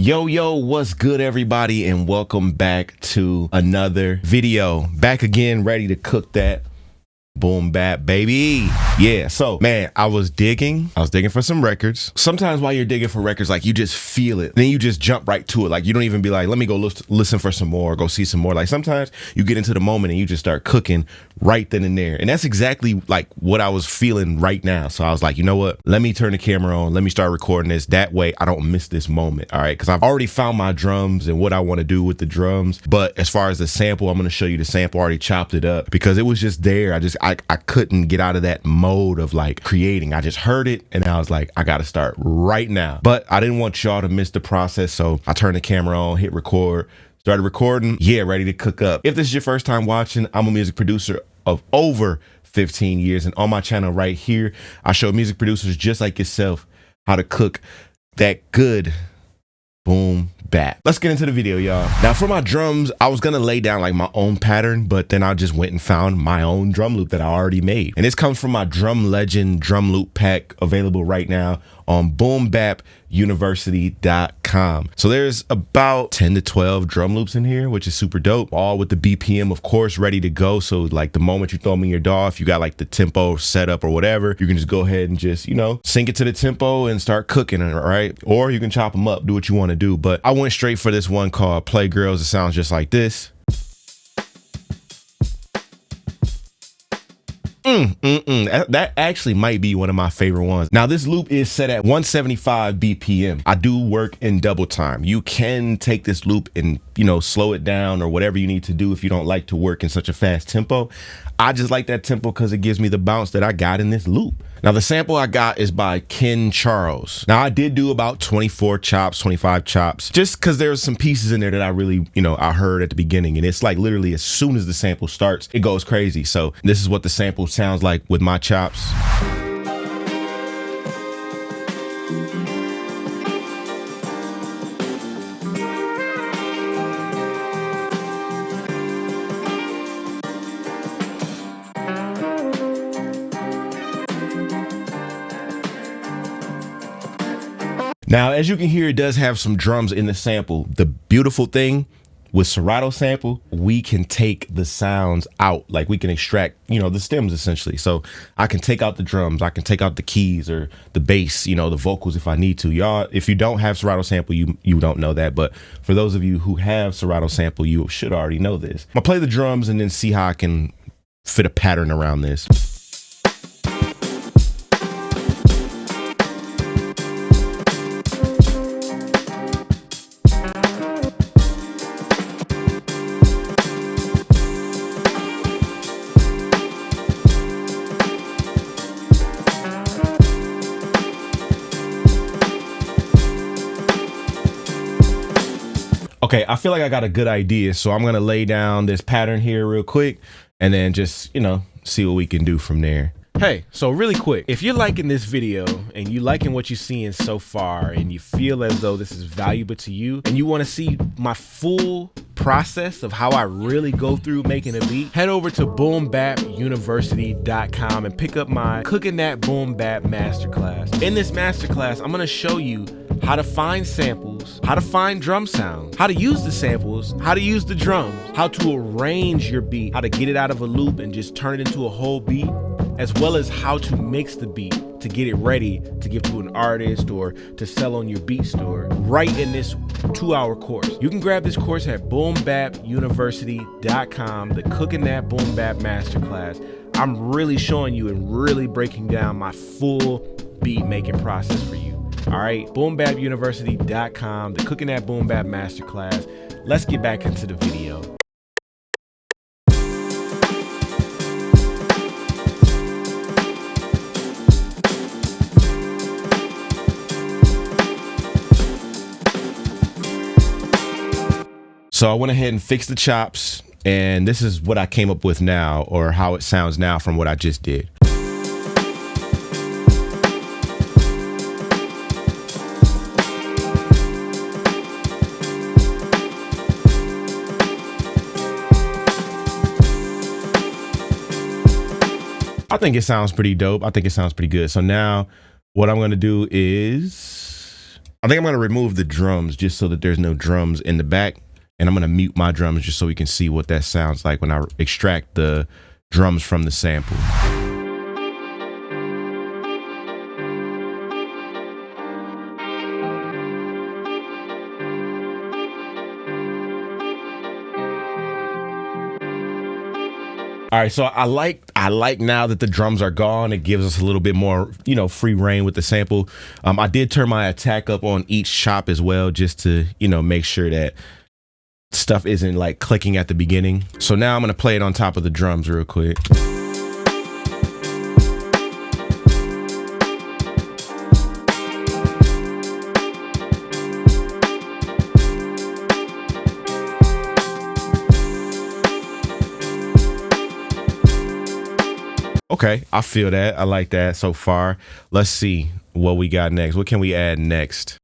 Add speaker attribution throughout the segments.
Speaker 1: Yo, what's good everybody, and welcome back to another video. Back again, ready to cook that boom bap, baby. Yeah, so man, I was digging for some records. Sometimes while you're digging for records, like you just feel it, then you just jump right to it. Like you don't even be like, let me go listen for some more, or go see some more. Like sometimes you get into the moment and you just start cooking right then and there. And that's exactly like what I was feeling right now. So I was like, you know what? Let me turn the camera on. Let me start recording this. That way I don't miss this moment. All right. Because I've already found my drums and what I want to do with the drums. But as far as the sample, I'm going to show you the sample. I already chopped it up because it was just there. I couldn't get out of that mode of like creating. I just heard it and I was like, I got to start right now. But I didn't want y'all to miss the process. So I turned the camera on, hit record, started recording. Yeah, ready to cook up. If this is your first time watching, I'm a music producer of over 15 years. And on my channel right here, I show music producers just like yourself how to cook that good boom bap. Let's get into the video, y'all. Now for my drums, I was gonna lay down like my own pattern, but then I just went and found my own drum loop that I already made. And this comes from my Drum Legend drum loop pack, available right now on boombapuniversity.com. So there's about 10 to 12 drum loops in here, which is super dope, all with the BPM, of course, ready to go. So like the moment you throw them in your DAW, if you got like the tempo set up or whatever, you can just go ahead and just, sync it to the tempo and start cooking it, right? Or you can chop them up, do what you want to do. But I went straight for this one called Playgirls. It sounds just like this. That actually might be one of my favorite ones. Now this loop is set at 175 BPM. I do work in double time. You can take this loop and slow it down or whatever you need to do if you don't like to work in such a fast tempo. I just like that tempo because it gives me the bounce that I got in this loop. Now the sample I got is by Ken Charles. Now I did do about 24 chops, 25 chops, just because there's some pieces in there that I really, I heard at the beginning, and it's like literally as soon as the sample starts, it goes crazy. So this is what the sample sounds like with my chops. Now, as you can hear, it does have some drums in the sample. The beautiful thing with Serato sample, we can take the sounds out. Like we can extract, the stems essentially. So I can take out the drums, I can take out the keys or the bass, the vocals if I need to. Y'all, if you don't have Serato sample, you don't know that. But for those of you who have Serato sample, you should already know this. I'm gonna play the drums and then see how I can fit a pattern around this. Okay, I feel like I got a good idea, so I'm gonna lay down this pattern here real quick and then just, see what we can do from there. Hey, so really quick, if you're liking this video and you liking what you're seeing so far and you feel as though this is valuable to you and you want to see my full process of how I really go through making a beat, head over to boombapuniversity.com and pick up my Cooking That Boom Bap Masterclass. In this masterclass, I'm gonna show you how to find samples, how to find drum sounds, how to use the samples, how to use the drums, how to arrange your beat, how to get it out of a loop and just turn it into a whole beat, as well as how to mix the beat to get it ready to give to an artist or to sell on your beat store, right in this 2-hour course. You can grab this course at boombapuniversity.com, the Cooking That Boom Bap Masterclass. I'm really showing you and really breaking down my full beat making process for you. All right, boombapuniversity.com, the Cooking That Boom Bap Masterclass. Let's get back into the video. So I went ahead and fixed the chops, and this is what I came up with now, or how it sounds now from what I just did. I think it sounds pretty dope. I think it sounds pretty good. So now what I'm going to do is I think I'm gonna remove the drums just so that there's no drums in the back. And I'm gonna mute my drums just so we can see what that sounds like when I extract the drums from the sample. All right, so I like now that the drums are gone, it gives us a little bit more, free reign with the sample. I did turn my attack up on each chop as well, just to, make sure that stuff isn't like clicking at the beginning. So now I'm gonna play it on top of the drums real quick. Okay, I feel that. I like that so far. Let's see what we got next. What can we add next?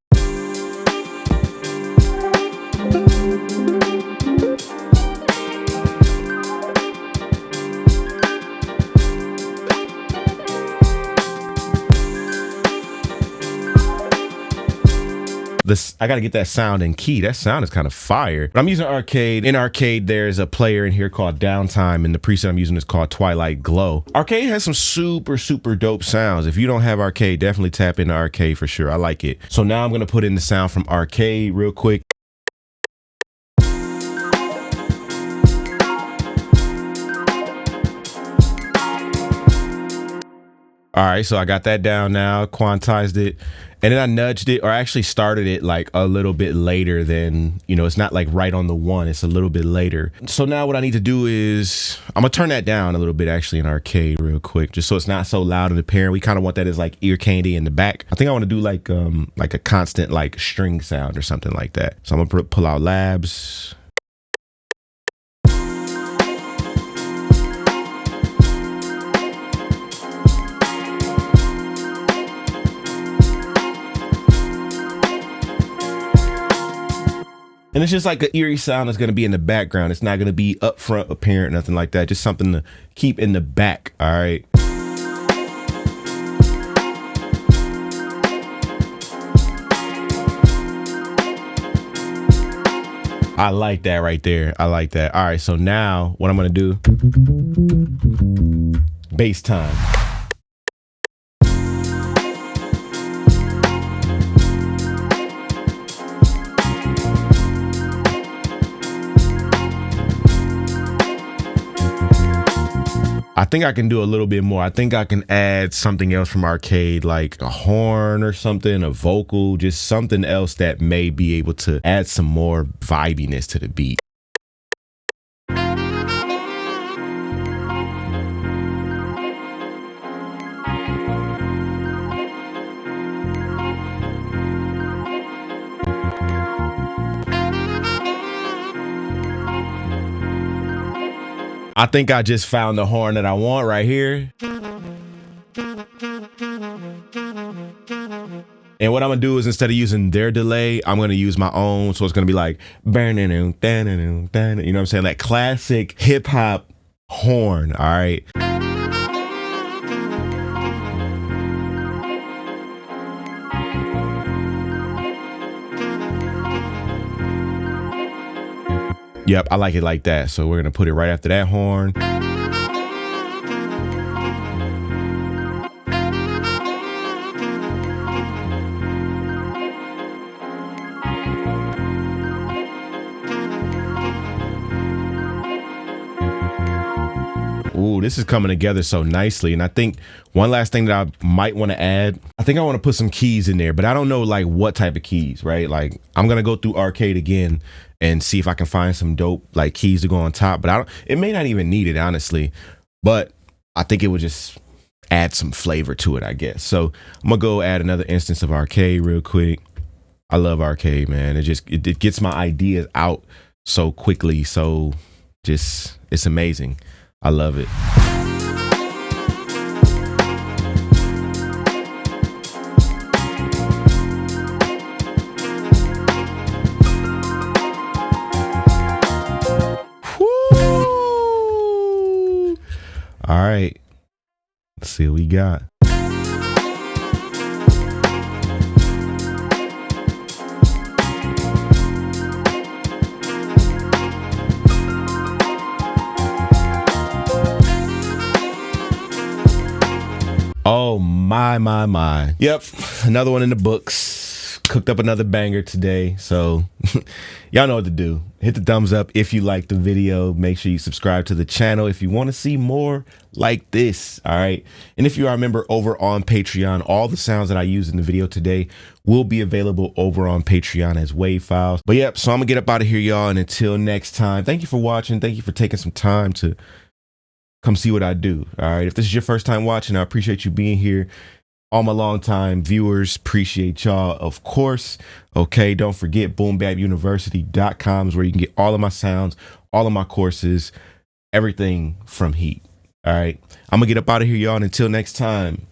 Speaker 1: I gotta get that sound in key. That sound is kind of fire. But I'm using Arcade. In Arcade, there's a player in here called Downtime, and the preset I'm using is called Twilight Glow. Arcade has some super, super dope sounds. If you don't have Arcade, definitely tap into Arcade for sure. I like it. So now I'm gonna put in the sound from Arcade real quick. All right, so I got that down now, quantized it, and then I nudged it, or actually started it like a little bit later than, it's not like right on the one, it's a little bit later. So now what I need to do is, I'm gonna turn that down a little bit actually in Arcade real quick, just so it's not so loud and apparent. We kind of want that as like ear candy in the back. I think I want to do like a constant like string sound or something like that. So I'm gonna pull out Labs. And it's just like an eerie sound that's going to be in the background. It's not going to be up front, apparent, nothing like that. Just something to keep in the back, all right? I like that right there. I like that. All right, so now what I'm going to do, bass time. I think I can do a little bit more. I think I can add something else from Arcade, like a horn or something, a vocal, just something else that may be able to add some more vibiness to the beat. I think I just found the horn that I want right here. And what I'm gonna do is, instead of using their delay, I'm gonna use my own. So it's gonna be like, you know what I'm saying? That classic hip hop horn, all right? Yep, I like it like that. So we're gonna put it right after that horn. Ooh, this is coming together so nicely. And I think one last thing that I might want to add, I think I want to put some keys in there, but I don't know like what type of keys, right? Like I'm going to go through Arcade again and see if I can find some dope like keys to go on top, but it may not even need it, honestly, but I think it would just add some flavor to it, I guess. So I'm gonna go add another instance of Arcade real quick. I love Arcade, man. It gets my ideas out so quickly. So it's amazing. I love it. Woo! All right, let's see what we got. Oh my. Yep, another one in the books. Cooked up another banger today, so y'all know what to do. Hit the thumbs up if you like the video. Make sure you subscribe to the channel if you want to see more like this. All right, and if you are a member over on Patreon, all the sounds that I used in the video today will be available over on Patreon as WAV files. But yep, so I'm gonna get up out of here, y'all, and until next time, thank you for watching. Thank you for taking some time to come see what I do. All right, if this is your first time watching, I appreciate you being here. All my longtime viewers, appreciate y'all, of course. Okay, don't forget boombapuniversity.com is where you can get all of my sounds, all of my courses, everything from Heat. All right, I'm gonna get up out of here, y'all, and until next time,